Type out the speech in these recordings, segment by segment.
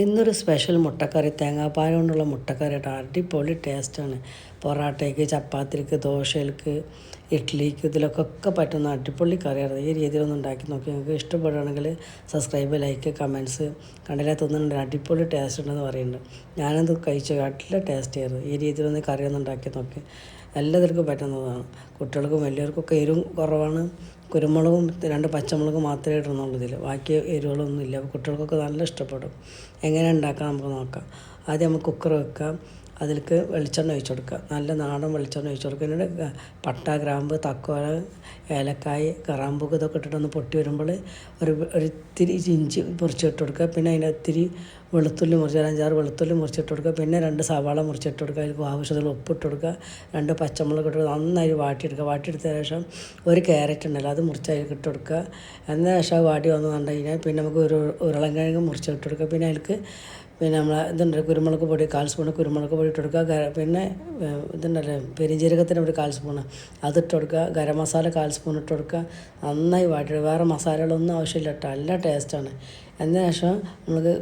ഇന്നൊരു സ്പെഷ്യൽ മുട്ടക്കറി തേങ്ങാപ്പാൽ കൊണ്ടുള്ള മുട്ടക്കറി കേട്ടോ. അടിപൊളി ടേസ്റ്റാണ്. പൊറാട്ടയ്ക്ക്, ചപ്പാത്തിക്ക്, ദോശയ്ക്ക്, ഇഡ്ഡലിക്ക് ഇതിലൊക്കെ പറ്റുന്ന അടിപൊളി കറിയാണ്. ഈ രീതിയിലൊന്നും ഉണ്ടാക്കി നോക്കി. നിങ്ങൾക്ക് ഇഷ്ടപ്പെടുകയാണെങ്കിൽ സബ്സ്ക്രൈബ്, ലൈക്ക്, കമൻറ്റ്സ്. കണ്ടില്ല തോന്നുന്നുണ്ട് അടിപൊളി ടേസ്റ്റ് ഉണ്ടെന്ന് പറയുന്നുണ്ട്. ഞാനത് കഴിച്ചു, നല്ല ടേസ്റ്റ് ആയിരുന്നു. ഈ രീതിയിലൊന്ന് കറിയൊന്നും ഉണ്ടാക്കി നോക്കി. എല്ലാവർക്കും പറ്റുന്നതാണ്. കുട്ടികൾക്കും വലിയവർക്കൊക്കെ എരിവും കുറവാണ്. കുരുമുളകും 2 പച്ചമുളകും മാത്രമേ ഇടുന്നുള്ളൂ ഇതിൽ. ബാക്കി എരിവുകളൊന്നും ഇല്ല. അപ്പോൾ കുട്ടികൾക്കൊക്കെ നല്ല ഇഷ്ടപ്പെടും. എങ്ങനെ ഉണ്ടാക്കാം നമുക്ക് നോക്കാം. ആദ്യം നമുക്ക് കുക്കർ വെക്കാം. അതിലേക്ക് വെളിച്ചെണ്ണ ഒഴിച്ച് കൊടുക്കുക. നല്ല നാടൻ വെളിച്ചെണ്ണ ഒഴിച്ച് കൊടുക്കുക. എന്നിട്ട് പട്ട, ഗ്രാമ്പ്, തക്കോല, ഏലക്കായ്, കറാമ്പൂക്ക് ഇതൊക്കെ ഇട്ടിട്ടൊന്ന് പൊട്ടി വരുമ്പോൾ ഒരിത്തിരി ഇഞ്ചി മുറിച്ചിട്ട് കൊടുക്കുക. പിന്നെ അതിന് ഇത്തിരി വെളുത്തുള്ളി മുറിച്ച് 5-6 വെളുത്തുള്ളി മുറിച്ചിട്ട് കൊടുക്കുക. പിന്നെ 2 സവാള മുറിച്ചിട്ട് കൊടുക്കുക. അതിൽ ആവശ്യത്തിന് ഉപ്പിട്ട് കൊടുക്കുക. 2 പച്ചമുളക് ഇട്ട് നന്നായി വാട്ടിയെടുക്കുക. വാട്ടിയെടുത്ത ശേഷം ഒരു ക്യാരറ്റ് ഉണ്ടല്ലോ അത് മുറിച്ച് അതിലേക്ക് ഇട്ട് കൊടുക്കുക. അതിന് ശേഷം അത് വാടി വന്നു കണ്ടു കഴിഞ്ഞാൽ പിന്നെ നമുക്ക് ഒരു ഉരുളൻകിഴങ്ങ് മുറിച്ചിട്ട് കൊടുക്കുക. പിന്നെ അതിലേക്ക് നമ്മൾ ഇതുണ്ട് കുരുമുളക് പൊടി 1/4 സ്പൂണ് കുരുമുളക് പൊടി ഇട്ട് കൊടുക്കുക. പിന്നെ ഇതുണ്ടല്ലോ പെരിഞ്ജീരകത്തിന് ഒരു 1/4 സ്പൂണ് അതിട്ട് കൊടുക്കുക. ഗരം മസാല 1/4 സ്പൂൺ ഇട്ട് കൊടുക്കുക. നന്നായി വാട്ടി. വേറെ മസാലകളൊന്നും ആവശ്യമില്ല കേട്ടോ. നല്ല ടേസ്റ്റാണ്. അതിന് ശേഷം നമുക്ക്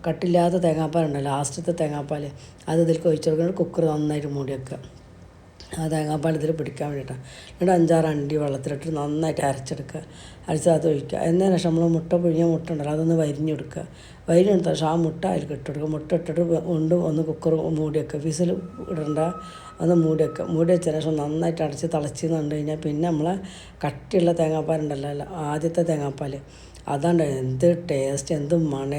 കട്ടില്ലാത്ത തേങ്ങാപ്പാൽ ഉണ്ടല്ലോ, ലാസ്റ്റത്തെ തേങ്ങാപ്പാൽ അത് ഇതിലേക്ക് ഒഴിച്ച് കൊടുക്കുന്നത്. കുക്കർ നന്നായിട്ട് മൂടി വെക്കുക. ആ തേങ്ങാപ്പാൽ ഇതിൽ പിടിക്കാൻ വേണ്ടിയിട്ടാണ്. എന്നിട്ട് 5-6 അണ്ടി വെള്ളത്തിലിട്ട് നന്നായിട്ട് അരച്ചെടുക്കുക. അത് ഒഴിക്കുക. എന്നതിന് ശേഷം നമ്മൾ പുഴുങ്ങിയ മുട്ട ഉണ്ടല്ലോ അതൊന്ന് വരിഞ്ഞെടുക്കുക. വരിഞ്ഞെടുത്ത ശേഷം ആ മുട്ട അതിൽ ഇട്ട് കൊടുക്കുക. മുട്ട ഇട്ടിട്ട് വീണ്ടും ഒന്ന് കുക്കർ മൂടി വെക്കുക. വിസിൽ ഇടണ്ട, ഒന്ന് മൂടി വെക്കുക. മൂടി വെച്ചതിന് ശേഷം നന്നായിട്ട് അടച്ച് തിളച്ച് കണ്ടു കഴിഞ്ഞാൽ പിന്നെ നമ്മളെ കട്ടിയുള്ള തേങ്ങാപ്പാൽ ഉണ്ടല്ലോ, ആദ്യത്തെ തേങ്ങാപ്പാൽ അതാണ്ട് എന്ത് ടേസ്റ്റ്, എന്ത് മണം.